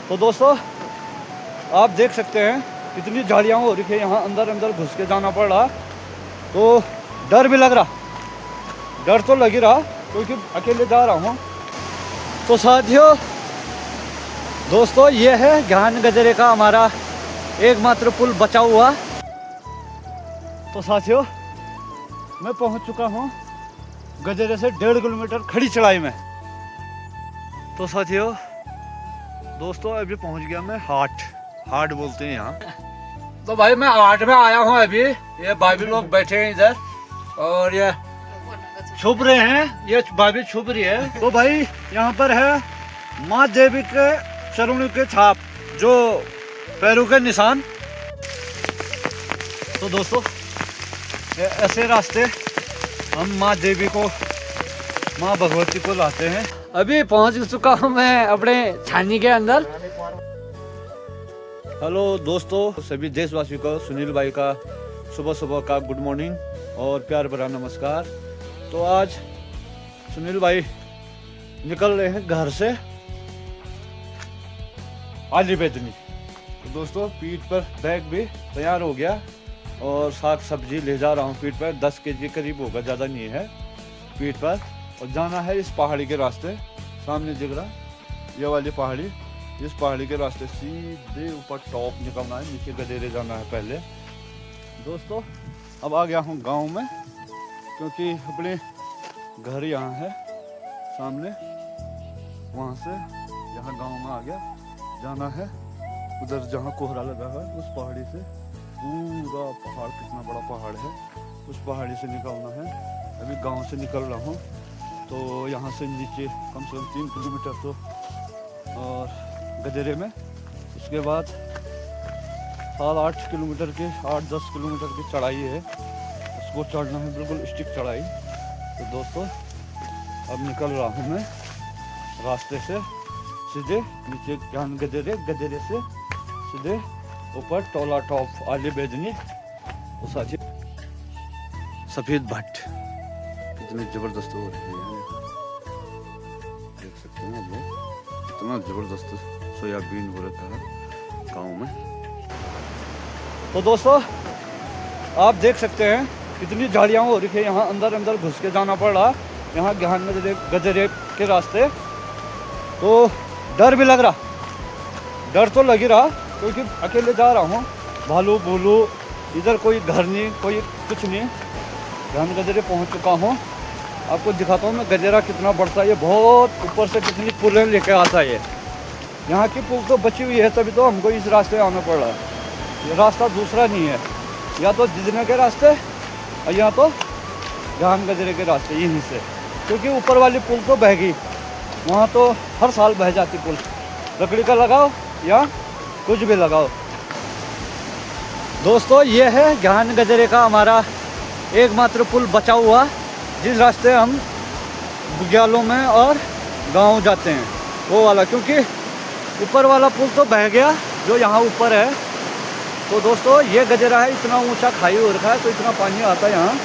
तो दोस्तों आप देख सकते हैं कितनी झाड़ियाँ हो रखी है, यहाँ अंदर अंदर घुस के जाना पड़ रहा, तो डर भी लग रहा, डर तो लग ही रहा क्योंकि अकेले जा रहा हूँ। तो साथियों दोस्तों ये है ज्ञान गजरे का हमारा एकमात्र पुल बचा हुआ। तो साथियों मैं पहुँच चुका हूँ गजरे से 1.5 किलोमीटर खड़ी चढ़ाई में। तो साथियों दोस्तों अभी पहुंच गया मैं हाट बोलते हैं यहाँ। तो भाई मैं हाट में आया हूँ अभी, ये भाभी लोग बैठे हैं इधर और ये छुप रहे हैं, ये भाभी छुप रही है। तो भाई यहाँ पर है माँ देवी के चरणों के छाप, जो पैरों के निशान। तो दोस्तों ये ऐसे रास्ते हम माँ देवी को, माँ भगवती को लाते हैं। अभी पहुंच चुका हूं मैं अपने छानी के अंदर। हेलो दोस्तों, सभी देशवासियों को सुनील भाई का सुबह सुबह का गुड मॉर्निंग और प्यार भरा नमस्कार। तो आज सुनील भाई निकल रहे हैं घर से आली बेदनी। तो दोस्तों पीठ पर बैग भी तैयार हो गया और साग सब्जी ले जा रहा हूँ पीठ पर, 10 kg करीब होगा, ज़्यादा नहीं है पीठ पर। और जाना है इस पहाड़ी के रास्ते, सामने दिख रहा ये वाली पहाड़ी, इस पहाड़ी के रास्ते सीधे ऊपर टॉप निकलना है, नीचे गदेरे जाना है पहले। दोस्तों अब आ गया हूँ गांव में, क्योंकि अपने घर यहाँ है सामने, वहाँ से यहाँ गांव में आ गया। जाना है उधर जहाँ कोहरा लगा है, उस पहाड़ी से पूरा पहाड़, कितना बड़ा पहाड़ है, उस पहाड़ी से निकलना है। अभी गांव से निकल रहा हूँ, तो यहाँ से नीचे कम से कम 3 किलोमीटर तो और गदेरे में, उसके बाद 7-8 किलोमीटर की, 8-10 किलोमीटर की चढ़ाई है, उसको चढ़ना है, बिल्कुल स्टिक चढ़ाई। तो दोस्तों अब निकल रहा हूँ मैं रास्ते से सीधे नीचे ज्ञान गदेरे, गदेरे से सीधे ऊपर टोला टॉप आली बेदनी। वो साथी सफ़ेद भट्ट कितने ज़बरदस्त हो रहे हैं, देख सकते हैं लोग, इतना ज़बरदस्त सोयाबीन हो रखा है गाँव में। तो दोस्तों आप देख सकते हैं कितनी झाड़ियाँ हो रखी है, यहाँ अंदर अंदर घुस के जाना पड़ रहा, यहाँ ज्ञान गदेरे के रास्ते। तो डर भी लग रहा, डर तो लग ही रहा क्योंकि अकेले जा रहा हूँ, भालू भूलू इधर कोई घर नहीं, कोई कुछ नहीं। ज्ञान गदेरे पहुँच चुका हूँ, आपको दिखाता हूँ मैं गजेरा कितना बढ़ता है, ये बहुत ऊपर से कितनी पुलें लेके आता है। यहाँ की पुल तो बची हुई है, तभी तो हमको इस रास्ते आना पड़ रहा है, ये रास्ता दूसरा नहीं है, या तो जिजने के रास्ते या तो ज्ञान गजेरे के रास्ते, यहीं से। क्योंकि ऊपर वाली पुल तो बह गई, वहाँ तो हर साल बह जाती पुल, लकड़ी का लगाओ या कुछ भी लगाओ। दोस्तों ये है ज्ञान गजेरे का हमारा एकमात्र पुल बचा हुआ, जिस रास्ते हम बुग्यालों में और गांव जाते हैं, वो वाला। क्योंकि ऊपर वाला पुल तो बह गया जो यहाँ ऊपर है। तो दोस्तों ये गजेरा है, इतना ऊंचा खाई हो रखा है, तो इतना पानी आता है यहाँ,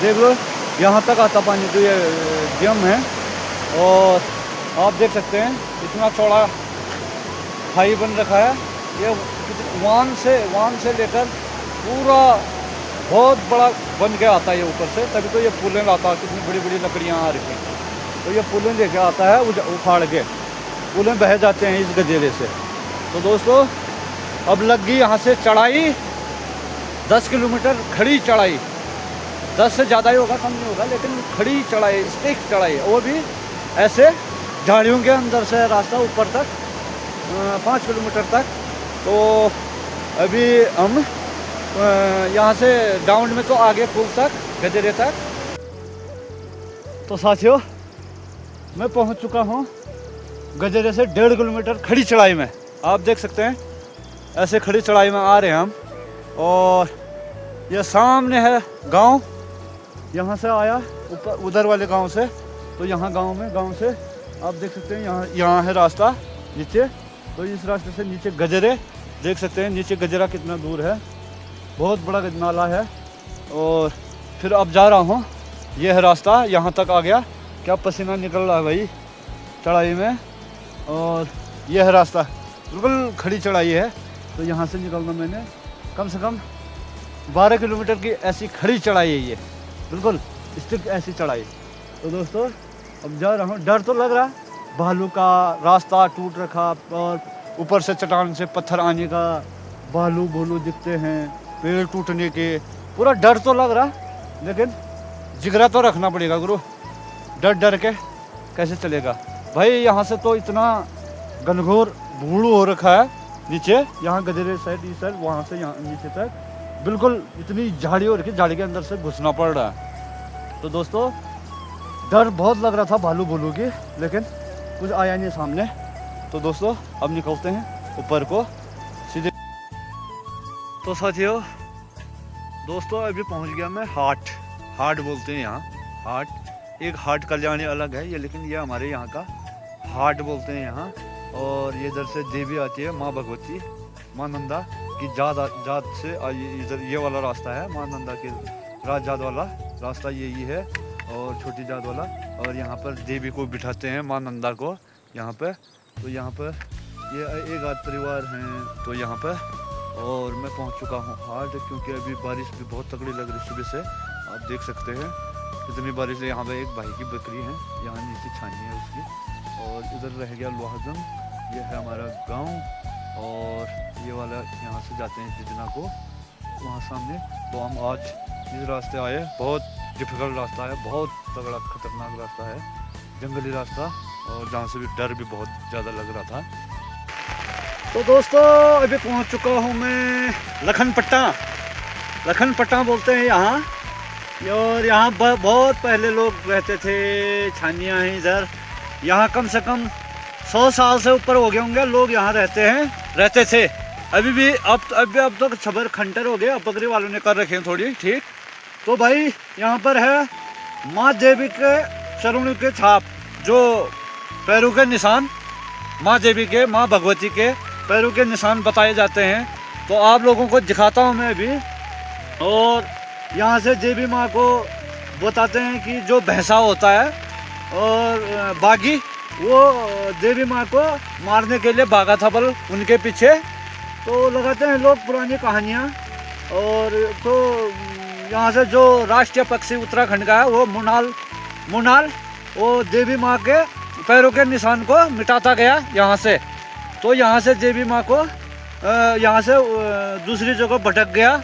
देख लो यहाँ तक आता पानी, तो ये डैम है। और आप देख सकते हैं इतना चौड़ा खाई बन रखा है, ये वान से लेकर पूरा बहुत बड़ा बन के आता है ये ऊपर से, तभी तो ये पुलें लाता है, कितनी बड़ी बड़ी लकड़ियाँ आ रखी हैं, तो ये पुलें लेके आता है उखाड़ के, पुलें बह जाते हैं इस गजेरे से। तो दोस्तों अब लग गई यहाँ से चढ़ाई, 10 किलोमीटर खड़ी चढ़ाई, 10 से ज़्यादा ही होगा, कम नहीं होगा, लेकिन खड़ी चढ़ाई, स्टिक चढ़ाई, वो भी ऐसे झाड़ियों के अंदर से रास्ता ऊपर तक 5 किलोमीटर तक। तो अभी हम यहाँ से डाउन में तो आगे पुल तक, गजेरे तक। तो साथियों मैं पहुँच चुका हूँ गजेरे से 1.5 किलोमीटर खड़ी चढ़ाई में। आप देख सकते हैं ऐसे खड़ी चढ़ाई में आ रहे हैं हम, और ये सामने है गांव, यहाँ से आया ऊपर उधर वाले गांव से, तो यहाँ गांव से आप देख सकते हैं यहाँ है रास्ता नीचे, तो इस रास्ते से नीचे गजरे देख सकते हैं, नीचे गजरा कितना दूर है, बहुत बड़ा नाला है। और फिर अब जा रहा हूँ, ये है रास्ता, यहाँ तक आ गया, क्या पसीना निकल रहा है भाई चढ़ाई में। और यह है रास्ता, बिल्कुल खड़ी चढ़ाई है। तो यहाँ से निकलना मैंने कम से कम 12 किलोमीटर की ऐसी खड़ी चढ़ाई है ये, बिल्कुल स्टिक ऐसी चढ़ाई। तो दोस्तों अब जा रहा हूँ, डर तो लग रहा, भालू का रास्ता टूट रखा और ऊपर से चट्टान से पत्थर आने का, भालू भोलू दिखते हैं, पेड़ टूटने के, पूरा डर तो लग रहा, लेकिन जिगरा तो रखना पड़ेगा गुरु, डर डर के कैसे चलेगा भाई। यहाँ से तो इतना घनघोर भूड़ू हो रखा है नीचे, यहाँ गदेरे साइड इस साइड, वहाँ से यहाँ नीचे तक बिल्कुल इतनी झाड़ी हो रखी, झाड़ी के अंदर से घुसना पड़ रहा है। तो दोस्तों डर बहुत लग रहा था भालू भोलू की, लेकिन कुछ आया नहीं सामने। तो दोस्तों अब निकलते हैं ऊपर को सीधे। तो साथियों दोस्तों अभी पहुंच गया मैं हाट बोलते हैं यहाँ, हाट। एक हाट कल्याणी अलग है ये, लेकिन ये हमारे यहाँ का हाट बोलते हैं यहाँ। और ये इधर से देवी आती है, माँ भगवती, माँ नंदा की जात से इधर ये वाला रास्ता है, माँ नंदा के जात वाला रास्ता यही है, और छोटी जात वाला। और यहाँ पर देवी को बिठाते हैं, माँ नंदा को यहाँ पे। तो यहाँ पर ये एक आध परिवार हैं तो यहाँ पर। और मैं पहुँच चुका हूँ हाट, क्योंकि अभी बारिश भी बहुत तगड़ी लग रही सुबह से, आप देख सकते हैं कितनी बारिश है। यहाँ पे एक भाई की बकरी है, यहाँ नीचे छानी है उसकी। और इधर रह गया लोहागंज, ये है हमारा गांव। और ये वाला यहाँ से जाते हैं जिजना को, वहाँ सामने। तो हम आज इस रास्ते आए, बहुत डिफिकल्ट रास्ता है, बहुत तगड़ा खतरनाक रास्ता है, जंगली रास्ता, और जहाँ से भी डर भी बहुत ज़्यादा लग रहा था। तो दोस्तों अभी पहुँच चुका हूँ मैं लखनपट्टा बोलते हैं यहाँ। और यहाँ बहुत पहले लोग रहते थे, छानियाँ हैं इधर। यहाँ कम से कम 100 साल से ऊपर हो गए होंगे लोग यहाँ रहते थे। अभी भी अब तो छबर खंडर हो गए, अब बकरी वालों ने कर रखे हैं थोड़ी ठीक। तो भाई यहाँ पर है माँ देवी के चरणों के छाप, जो पैरों के निशान, माँ देवी के, माँ भगवती के पैरों के निशान बताए जाते हैं। तो आप लोगों को दिखाता हूँ मैं अभी। और यहाँ से देवी माँ को बताते हैं कि जो भैंसा होता है और बागी, वो देवी माँ को मारने के लिए भागा था बल उनके पीछे। तो लगाते हैं लोग पुरानी कहानियाँ। और तो यहाँ से जो राष्ट्रीय पक्षी उत्तराखंड का है वो मुनाल वो देवी माँ के पैरों के निशान को मिटाता गया यहाँ से। तो यहाँ से देवी माँ को यहाँ से दूसरी जगह भटक गया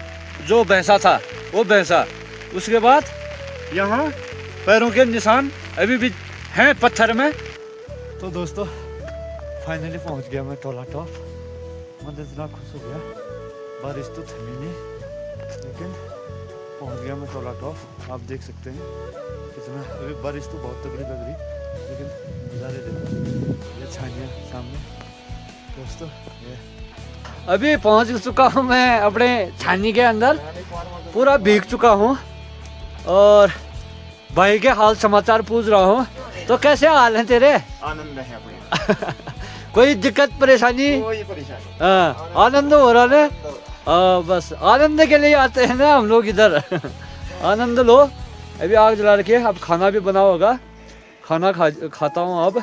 जो भैंसा था, वो भैंसा। उसके बाद यहाँ पैरों के निशान अभी भी हैं पत्थर में। तो दोस्तों फाइनली पहुँच गया मैं टोला टॉप। मैं इतना खुश हो गया, बारिश तो थमी नहीं, लेकिन पहुँच गया मैं टोला टॉप। आप देख सकते हैं कितना, अभी बारिश तो बहुत तगड़ी लग रही, लेकिन नज़ारे देखो, ये छानियाँ सामने। दोस्तों ये अभी पहुंच चुका हूं मैं अपने छानी के अंदर, पूरा भीग चुका हूं। और भाई के हाल समाचार पूछ रहा हूं। तो कैसे हाल है तेरे? आनंद है अपने। कोई दिक्कत परेशानी? कोई परेशानी। हाँ आनंद हो रहा है। बस आनंद के लिए आते हैं ना हम लोग इधर। आनंद लो। अभी आग जला रखी है, अब खाना भी बना होगा, खाना खाता हूँ अब।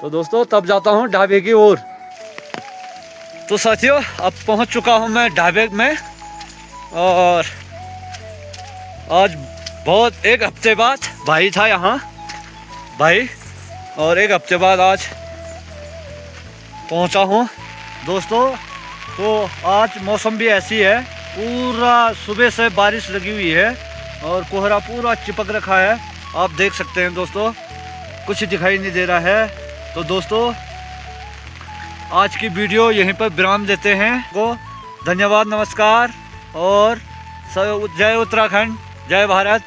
तो दोस्तों तब जाता हूँ ढाबे की ओर। तो साथियों अब पहुंच चुका हूं मैं ढाबे में। और आज बहुत एक हफ्ते बाद भाई था यहाँ, भाई, और एक हफ्ते बाद आज पहुंचा हूं दोस्तों। तो आज मौसम भी ऐसी है, पूरा सुबह से बारिश लगी हुई है और कोहरा पूरा चिपक रखा है, आप देख सकते हैं दोस्तों, कुछ दिखाई नहीं दे रहा है। तो दोस्तों आज की वीडियो यहीं पर विराम देते हैं। को धन्यवाद, नमस्कार और जय उत्तराखंड, जय भारत।